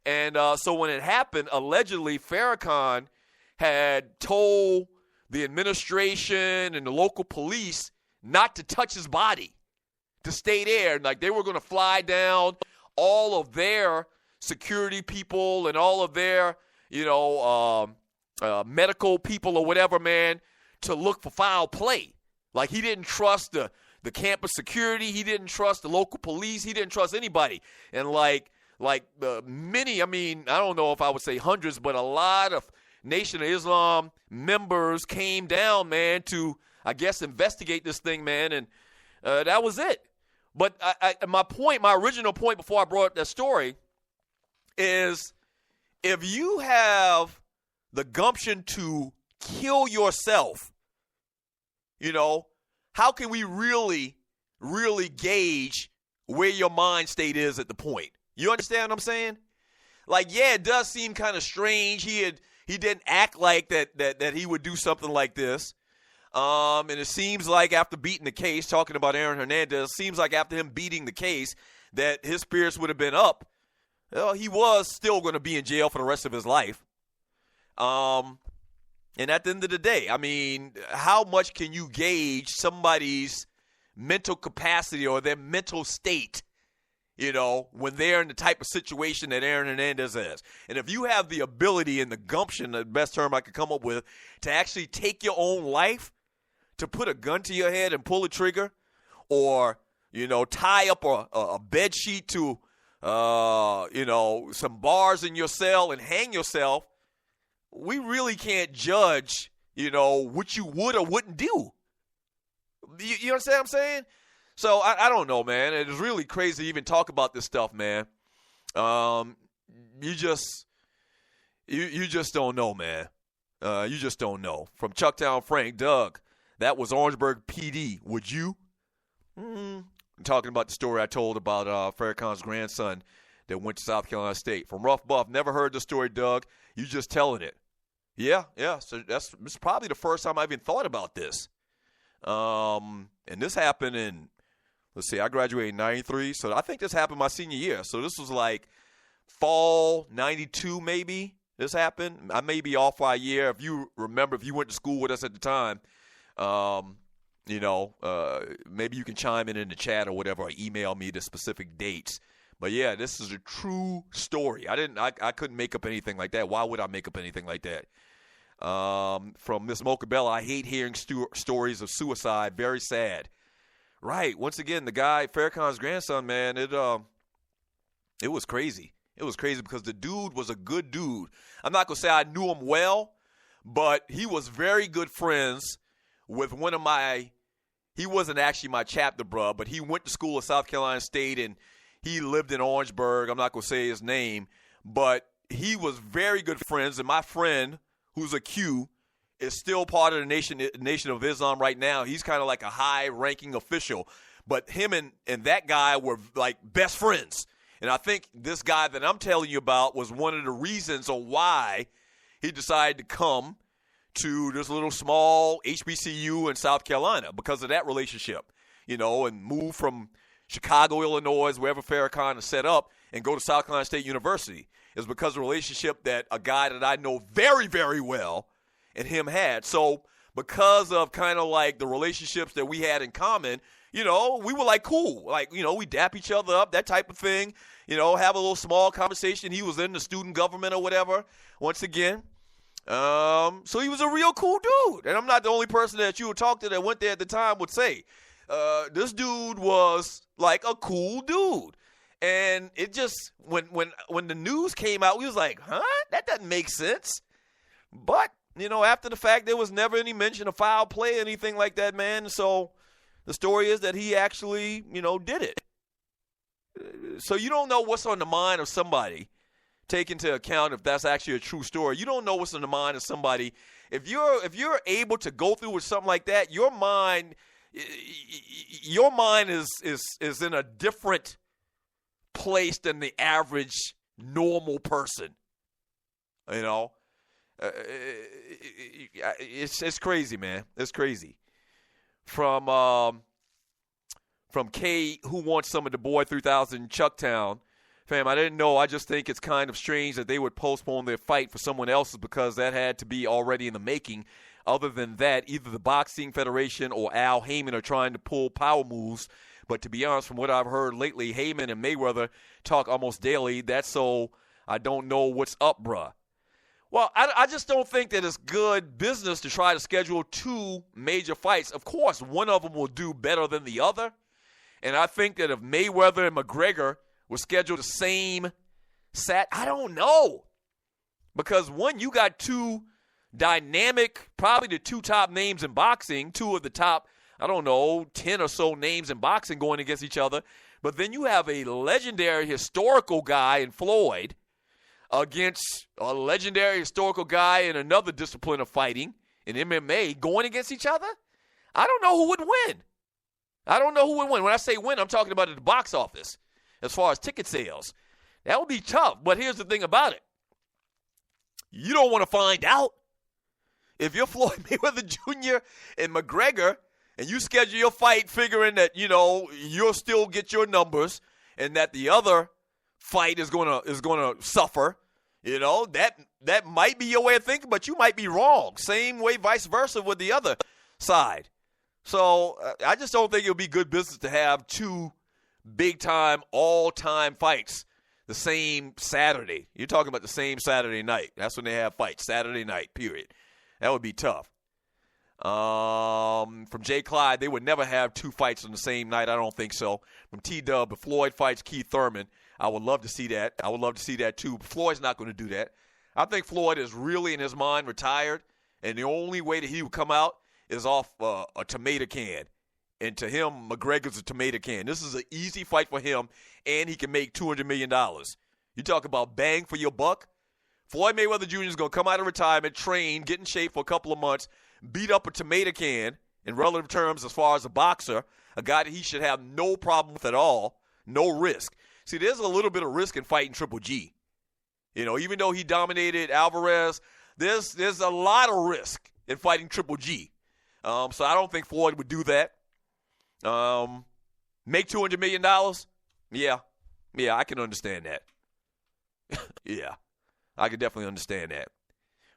And so when it happened, allegedly Farrakhan had told the administration and the local police not to touch his body, to stay there. Like they were going to fly down all of their security people and all of their, medical people or whatever, man, to look for foul play. Like he didn't trust the campus security. He didn't trust the local police. He didn't trust anybody. And like many, I don't know if I would say hundreds, but a lot of Nation of Islam members came down, man, to, I guess, investigate this thing, man. And that was it. But my original point before I brought up that story is if you have the gumption to kill yourself, how can we really, really gauge where your mind state is at the point? You understand what I'm saying? Like, yeah, it does seem kind of strange. He didn't act like that he would do something like this. And it seems like after beating the case, talking about Aaron Hernandez, seems like after him beating the case that his spirits would have been up. Well, he was still going to be in jail for the rest of his life. And at the end of the day, how much can you gauge somebody's mental capacity or their mental state, when they're in the type of situation that Aaron Hernandez is? And if you have the ability and the gumption, the best term I could come up with, to actually take your own life, to put a gun to your head and pull a trigger, or, tie up a bed sheet to, some bars in your cell and hang yourself, we really can't judge, what you would or wouldn't do. You understand what I'm saying? So I don't know, man. It's really crazy to even talk about this stuff, man. You just don't know, man. You just don't know. From Chucktown Frank, Doug, that was Orangeburg PD. Would you? I'm talking about the story I told about Farrakhan's grandson that went to South Carolina State. From Rough Buff, never heard the story, Doug. You just telling it. Yeah. So that's probably the first time I even thought about this. And this happened in, let's see, I graduated in 93, so I think this happened my senior year. So this was like fall 92 maybe this happened. I may be off by a year. If you remember, if you went to school with us at the time, maybe you can chime in the chat or whatever, or email me the specific dates. But yeah, this is a true story. I couldn't make up anything like that. Why would I make up anything like that? From Miss Mocha Bella, I hate hearing stories of suicide. Very sad. Right. Once again, the guy, Farrakhan's grandson, man, it was crazy. It was crazy because the dude was a good dude. I'm not going to say I knew him well, but he was very good friends with one of he wasn't actually my chapter bruh, but he went to school at South Carolina State and he lived in Orangeburg. I'm not going to say his name, but he was very good friends. And my friend, who's a Q, is still part of the Nation of Islam right now. He's kind of like a high-ranking official. But him and that guy were like best friends. And I think this guy that I'm telling you about was one of the reasons on why he decided to come to this little small HBCU in South Carolina, because of that relationship, and move from Chicago, Illinois, wherever Farrakhan is set up, and go to South Carolina State University. Is because of the relationship that a guy that I know very, very well and him had. So because of kind of like the relationships that we had in common, we were like cool. Like, we dap each other up, that type of thing, have a little small conversation. He was in the student government or whatever, once again. So he was a real cool dude. And I'm not the only person that you would talk to that went there at the time would say, this dude was like a cool dude. And it just, when the news came out, we was like, huh? That doesn't make sense. But, after the fact, there was never any mention of foul play or anything like that, man. So the story is that he actually, did it. So you don't know what's on the mind of somebody, take into account if that's actually a true story. You don't know what's on the mind of somebody. If you're able to go through with something like that, your mind is in a different place than the average normal person. It's crazy, man. It's crazy. From K, who wants some of the Boy 3000 Chucktown, Fam, I didn't know. I just think it's kind of strange that they would postpone their fight for someone else's because that had to be already in the making. Other than that, either the Boxing Federation or Al Heyman are trying to pull power moves. But to be honest, from what I've heard lately, Heyman and Mayweather talk almost daily. That's so I don't know what's up, bruh. Well, I just don't think that it's good business to try to schedule two major fights. Of course, one of them will do better than the other. And I think that if Mayweather and McGregor were scheduled the same I don't know. Because one, you got two dynamic, probably the two top names in boxing, two of the top, 10 or so names in boxing going against each other. But then you have a legendary historical guy in Floyd against a legendary historical guy in another discipline of fighting, in MMA, going against each other. I don't know who would win. When I say win, I'm talking about at the box office as far as ticket sales. That would be tough. But here's the thing about it. You don't want to find out. If you're Floyd Mayweather Jr. and McGregor, and you schedule your fight figuring that, you'll still get your numbers and that the other fight is gonna suffer, that might be your way of thinking, but you might be wrong. Same way, vice versa with the other side. So I just don't think it'll be good business to have two big-time, all-time fights the same Saturday. You're talking about the same Saturday night. That's when they have fights, Saturday night, period. That would be tough. From Jay Clyde, they would never have two fights on the same night. I don't think so. From T-Dub, if Floyd fights Keith Thurman, I would love to see that. I would love to see that too. But Floyd's not going to do that. I think Floyd is really, in his mind, retired, and the only way that he would come out is off a tomato can. And to him, McGregor's a tomato can. This is an easy fight for him, and he can make $200 million. You talk about bang for your buck. Floyd Mayweather Jr. is going to come out of retirement, train, get in shape for a couple of months, beat up a tomato can in relative terms as far as a boxer, a guy that he should have no problem with at all, no risk. See, there's a little bit of risk in fighting Triple G. Even though he dominated Alvarez, there's a lot of risk in fighting Triple G. So I don't think Floyd would do that. Make $200 million? Yeah, I can understand that. Yeah, I can definitely understand that.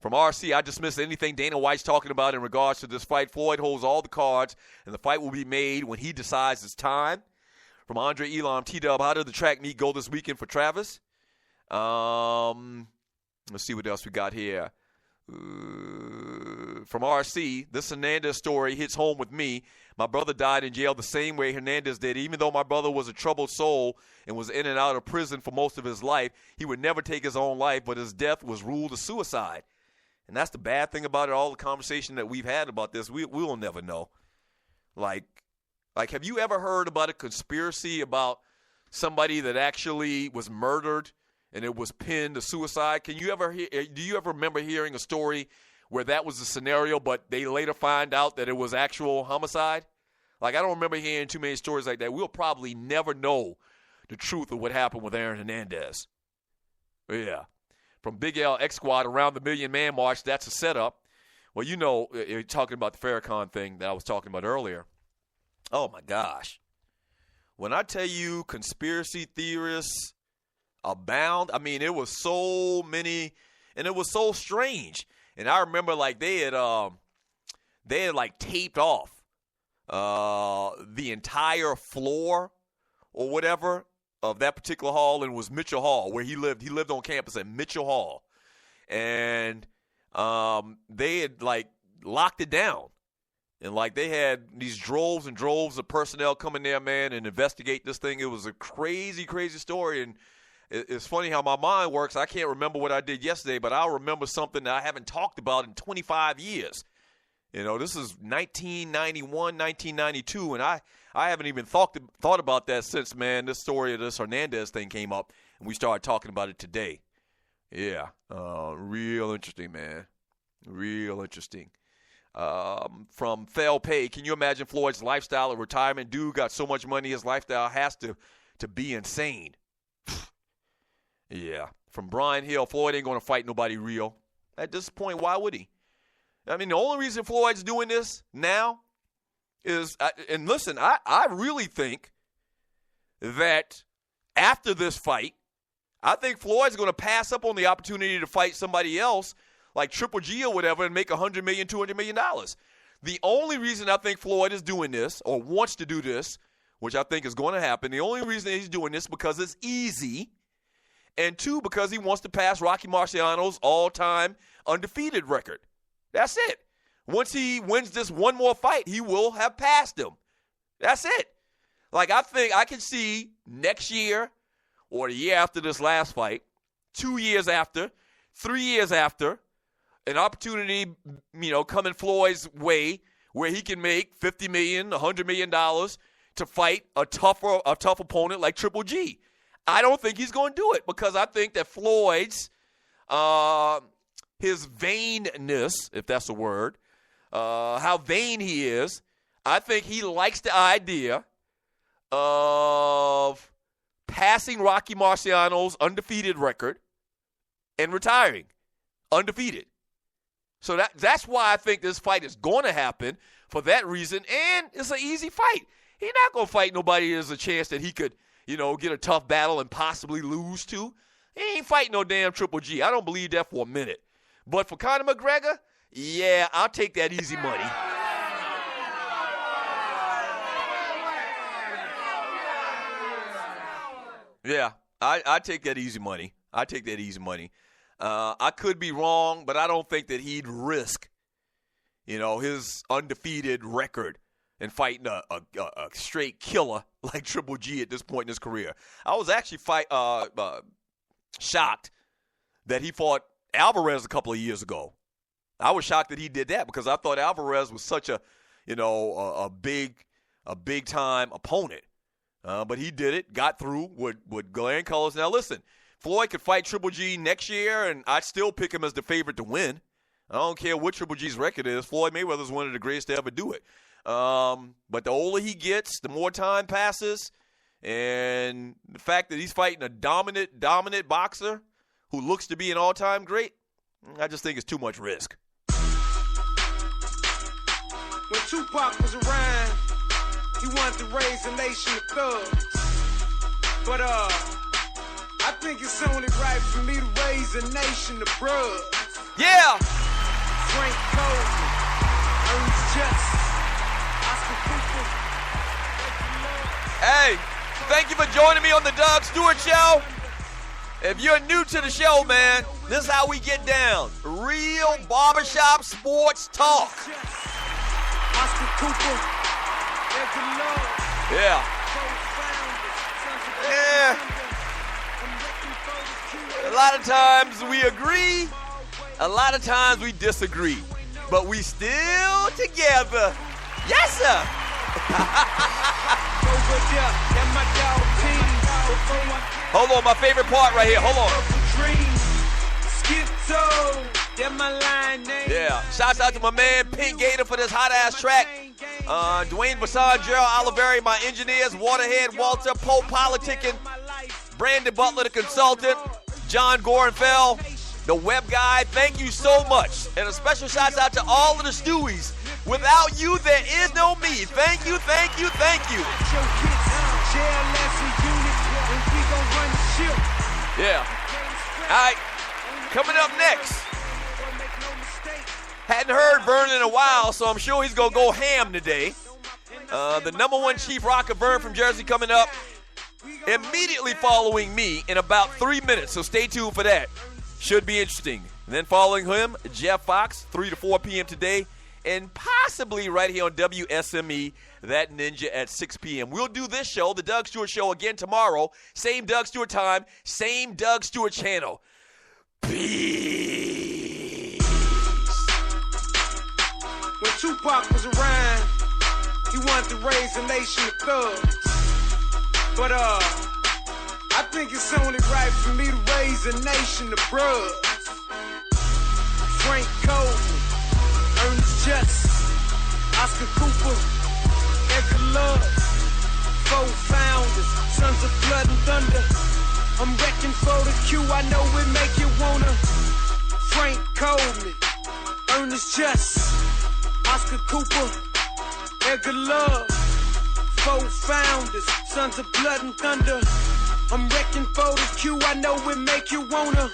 From RC, I dismiss anything Dana White's talking about in regards to this fight. Floyd holds all the cards, and the fight will be made when he decides it's time. From Andre Elam, T-Dub, how did the track meet go this weekend for Travis? Let's see what else we got here. From RC, this Hernadez story hits home with me. My brother died in jail the same way Hernadez did. Even though my brother was a troubled soul and was in and out of prison for most of his life, he would never take his own life, but his death was ruled a suicide. And that's the bad thing about it, all the conversation that we've had about this. We will never know. Like, have you ever heard about a conspiracy about somebody that actually was murdered and it was pinned to suicide? Do you ever remember hearing a story where that was the scenario, but they later find out that it was actual homicide? I don't remember hearing too many stories like that. We'll probably never know the truth of what happened with Aaron Hernandez. Yeah. From Big L X Squad around the Million Man March, that's a setup. Well, you're talking about the Farrakhan thing that I was talking about earlier. Oh, my gosh. When I tell you conspiracy theorists abound, it was so many, and it was so strange. And I remember, they had taped off the entire floor or whatever of that particular hall, and it was Mitchell Hall where he lived. He lived on campus at Mitchell Hall. And they had, locked it down. And, they had these droves and droves of personnel coming there, man, and investigate this thing. It was a crazy, crazy story. And it's funny how my mind works. I can't remember what I did yesterday, but I'll remember something that I haven't talked about in 25 years. This is 1991, 1992, and I haven't even thought about that since, man, this story of this Hernandez thing came up, and we started talking about it today. Yeah, real interesting, man. Real interesting. From Thel Pay, can you imagine Floyd's lifestyle of retirement? Dude got so much money, his lifestyle has to be insane. Yeah. From Brian Hill, Floyd ain't going to fight nobody real. At this point, why would he? The only reason Floyd's doing this now is, and listen, I really think that after this fight, I think Floyd's going to pass up on the opportunity to fight somebody else like Triple G or whatever and make $100 million, $200 million. The only reason I think Floyd is doing this or wants to do this, which I think is going to happen, the only reason he's doing this because it's easy, and 2, because he wants to pass Rocky Marciano's all-time undefeated record. That's it. Once he wins this one more fight, he will have passed him. That's it. Like, I think I can see next year or the year after this last fight, 2 years after, 3 years after, an opportunity, coming Floyd's way where he can make $50 million, $100 million to fight a tough opponent like Triple G. I don't think he's going to do it because I think that Floyd's, his vainness, if that's a word, how vain he is, I think he likes the idea of passing Rocky Marciano's undefeated record and retiring undefeated. So that's why I think this fight is going to happen for that reason, and it's an easy fight. He's not going to fight nobody there's a chance that he could, get a tough battle and possibly lose to. He ain't fighting no damn Triple G. I don't believe that for a minute. But for Conor McGregor, yeah, I'll take that easy money. Yeah, I take that easy money. I could be wrong, but I don't think that he'd risk, his undefeated record and fighting a straight killer like Triple G at this point in his career. I was actually shocked that he fought Alvarez a couple of years ago. I was shocked that he did that because I thought Alvarez was such a big time opponent. But he did it, got through with glaring colors. Now listen, Floyd could fight Triple G next year, and I'd still pick him as the favorite to win. I don't care what Triple G's record is. Floyd Mayweather's one of the greatest to ever do it. But the older he gets, the more time passes, and the fact that he's fighting a dominant boxer who looks to be an all-time great, I just think it's too much risk. When Tupac was around, he wanted to raise a nation of thugs. But I think it's only right for me to raise a nation of bruhs. Yeah! Frank Coleman, Ernest Just, Oscar Cooper. Hey, thank you for joining me on the Doug Stewart Show. If you're new to the show, man, this is how we get down. Real barbershop sports talk. Oscar Cooper. Yeah. A lot of times we agree, a lot of times we disagree, but we still together. Yes, sir. Hold on, my favorite part right here. Hold on. Yeah, shouts out to my man Pink Gator for this hot-ass track. Dwayne Bassan, Gerald Oliveri, my engineers, Waterhead, Walter, Poe Politicking, Brandon Butler, the consultant, John Gorenfell, the web guy. Thank you so much. And a special shouts out to all of the Stewies. Without you, there is no me. Thank you, thank you, thank you. Yeah. All right. Coming up next. Hadn't heard Vern in a while, so I'm sure he's going to go ham today. The number one Chief Rocker, Vern from Jersey, coming up immediately following me in about 3 minutes, so stay tuned for that. Should be interesting. And then following him, Jeff Fox, 3 to 4 p.m. today, and possibly right here on WSME, That Ninja at 6 p.m. We'll do this show, the Doug Stewart Show, again tomorrow. Same Doug Stewart time, same Doug Stewart channel. Peace. When Tupac was around, he wanted to raise a nation of thugs. But I think it's only right for me to raise a nation of bruhs. Frank Coleman, Ernest Just, Oscar Cooper, Edgar Love, 4 founders, sons of blood and thunder. I'm wrecking for the Q, I know it make you wanna. Frank Coleman, Ernest Just, Oscar Cooper, Edgar Love, 4 founders, sons of blood and thunder. I'm wrecking for the Q, I know it make you wanna